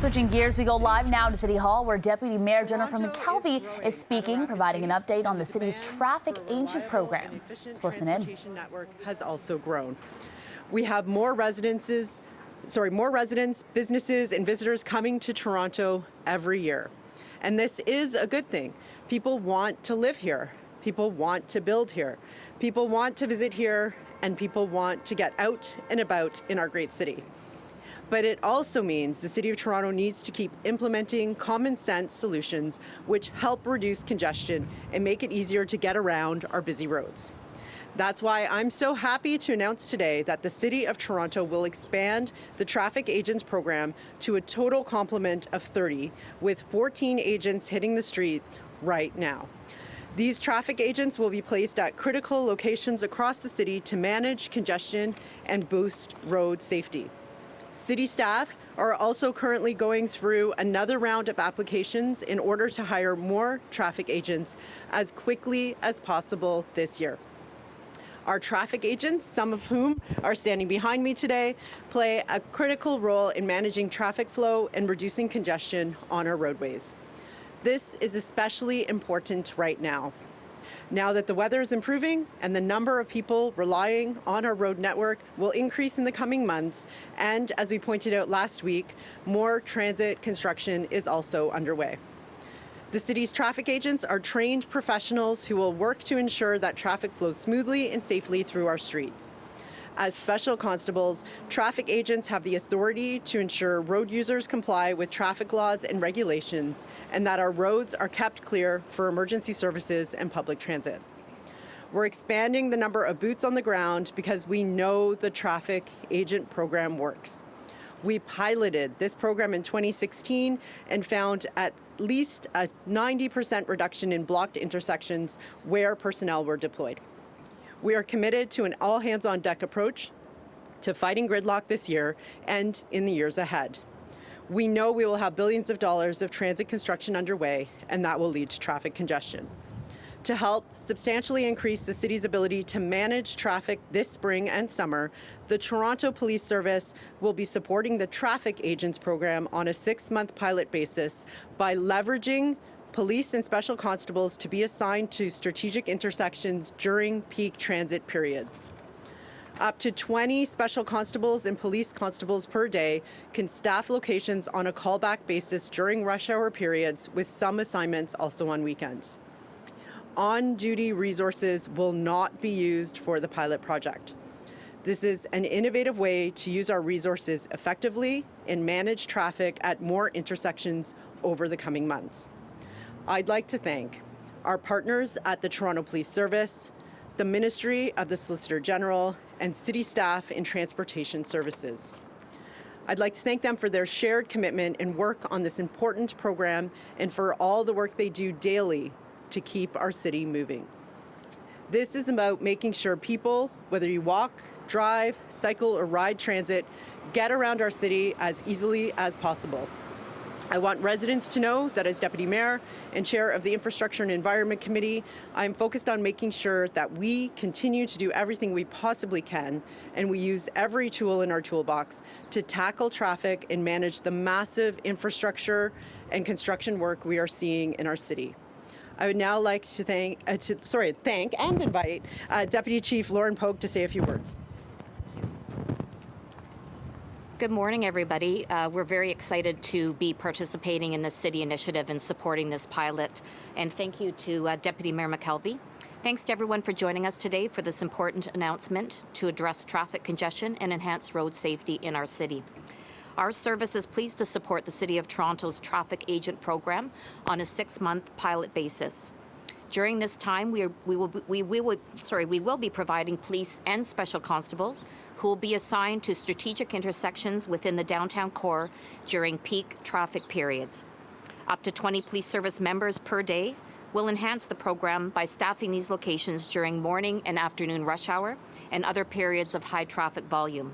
Switching gears, we go live now to City Hall, where Deputy Mayor Jennifer McKelvie is speaking, providing an update on the city's traffic agent program. Let's listen in. The network has also grown. We have more residents, businesses, and visitors coming to Toronto every year. And this is a good thing. People want to live here. People want to build here. People want to visit here, and people want to get out and about in our great city. But it also means the City of Toronto needs to keep implementing common sense solutions which help reduce congestion and make it easier to get around our busy roads. That's why I'm so happy to announce today that the City of Toronto will expand the Traffic Agents program to a total complement of 30, with 14 agents hitting the streets right now. These traffic agents will be placed at critical locations across the city to manage congestion and boost road safety. City staff are also currently going through another round of applications in order to hire more traffic agents as quickly as possible this year. Our traffic agents, some of whom are standing behind me today, play a critical role in managing traffic flow and reducing congestion on our roadways. This is especially important right now. Now that the weather is improving and the number of people relying on our road network will increase in the coming months, and as we pointed out last week, more transit construction is also underway. The city's traffic agents are trained professionals who will work to ensure that traffic flows smoothly and safely through our streets. As special constables, traffic agents have the authority to ensure road users comply with traffic laws and regulations, and that our roads are kept clear for emergency services and public transit. We're expanding the number of boots on the ground because we know the traffic agent program works. We piloted this program in 2016 and found at least a 90% reduction in blocked intersections where personnel were deployed. We are committed to an all-hands-on-deck approach to fighting gridlock this year and in the years ahead. We know we will have billions of dollars of transit construction underway, and that will lead to traffic congestion. To help substantially increase the city's ability to manage traffic this spring and summer, the Toronto Police Service will be supporting the Traffic Agents program on a 6-month pilot basis by leveraging police and special constables to be assigned to strategic intersections during peak transit periods. Up to 20 special constables and police constables per day can staff locations on a callback basis during rush hour periods, with some assignments also on weekends. On-duty resources will not be used for the pilot project. This is an innovative way to use our resources effectively and manage traffic at more intersections over the coming months. I'd like to thank our partners at the Toronto Police Service, the Ministry of the Solicitor General, and city staff in transportation services. I'd like to thank them for their shared commitment and work on this important program, and for all the work they do daily to keep our city moving. This is about making sure people, whether you walk, drive, cycle, or ride transit, get around our city as easily as possible. I want residents to know that as Deputy Mayor and Chair of the Infrastructure and Environment Committee, I'm focused on making sure that we continue to do everything we possibly can, and we use every tool in our toolbox to tackle traffic and manage the massive infrastructure and construction work we are seeing in our city. I would now like to thank and invite Deputy Chief Lauren Polk to say a few words. Good morning, everybody. We're very excited to be participating in this city initiative and supporting this pilot. And thank you to Deputy Mayor McKelvie. Thanks to everyone for joining us today for this important announcement to address traffic congestion and enhance road safety in our city. Our service is pleased to support the City of Toronto's Traffic Agent program on a 6-month pilot basis. During this time, we will be providing police and special constables who will be assigned to strategic intersections within the downtown core during peak traffic periods. Up to 20 police service members per day will enhance the program by staffing these locations during morning and afternoon rush hour and other periods of high traffic volume.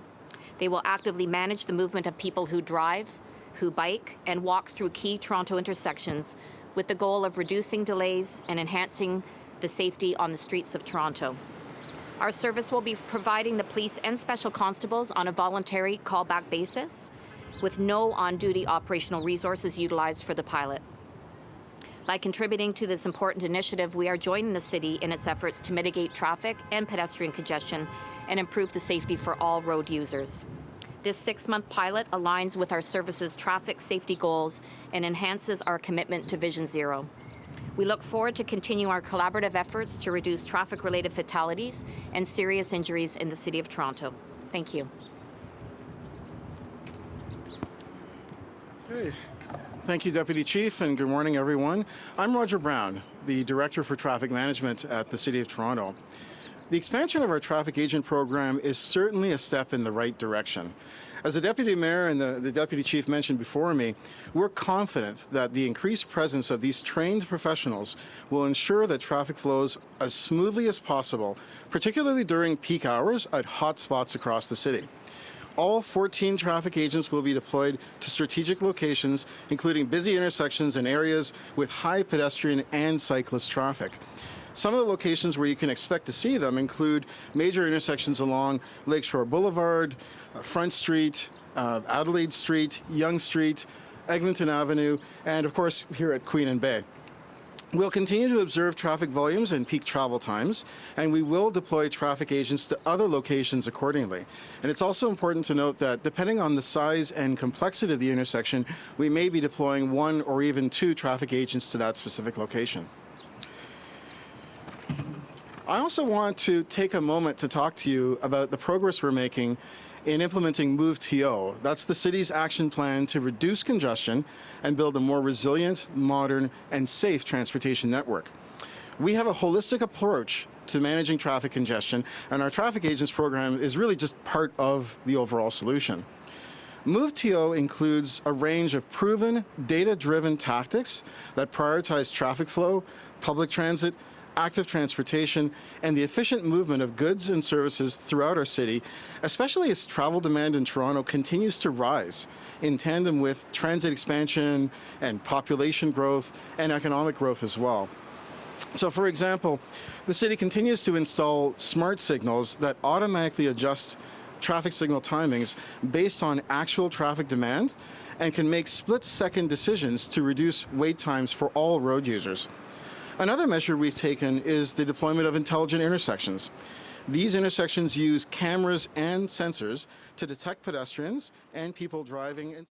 They will actively manage the movement of people who drive, who bike, and walk through key Toronto intersections, with the goal of reducing delays and enhancing the safety on the streets of Toronto. Our service will be providing the police and special constables on a voluntary callback basis. with no on-duty operational resources utilized for the pilot. By contributing to this important initiative, we are joining the city in its efforts to mitigate traffic and pedestrian congestion and improve the safety for all road users. This 6-month pilot aligns with our service's traffic safety goals and enhances our commitment to Vision Zero. We look forward to continue our collaborative efforts to reduce traffic-related fatalities and serious injuries in the City of Toronto. Thank you. Okay. Thank you, Deputy Chief, and good morning, everyone. I'm Roger Brown, the Director for Traffic Management at the City of Toronto. The expansion of our traffic agent program is certainly a step in the right direction. As the Deputy Mayor and the Deputy Chief mentioned before me, we're confident that the increased presence of these trained professionals will ensure that traffic flows as smoothly as possible, particularly during peak hours at hot spots across the city. All 14 traffic agents will be deployed to strategic locations, including busy intersections and areas with high pedestrian and cyclist traffic. Some of the locations where you can expect to see them include major intersections along Lakeshore Boulevard, Front Street, Adelaide Street, Yonge Street, Eglinton Avenue, and of course here at Queen and Bay. We'll continue to observe traffic volumes and peak travel times, and we will deploy traffic agents to other locations accordingly. And it's also important to note that depending on the size and complexity of the intersection, we may be deploying 1 or even 2 traffic agents to that specific location. I also want to take a moment to talk to you about the progress we're making in implementing MoveTO. That's the city's action plan to reduce congestion and build a more resilient, modern, and safe transportation network. We have a holistic approach to managing traffic congestion, and our traffic agents program is really just part of the overall solution. MoveTO includes a range of proven, data-driven tactics that prioritize traffic flow, public transit, active transportation, and the efficient movement of goods and services throughout our city, especially as travel demand in Toronto continues to rise in tandem with transit expansion and population growth and economic growth as well. So, for example, the city continues to install smart signals that automatically adjust traffic signal timings based on actual traffic demand and can make split-second decisions to reduce wait times for all road users. Another measure we've taken is the deployment of intelligent intersections. These intersections use cameras and sensors to detect pedestrians and people driving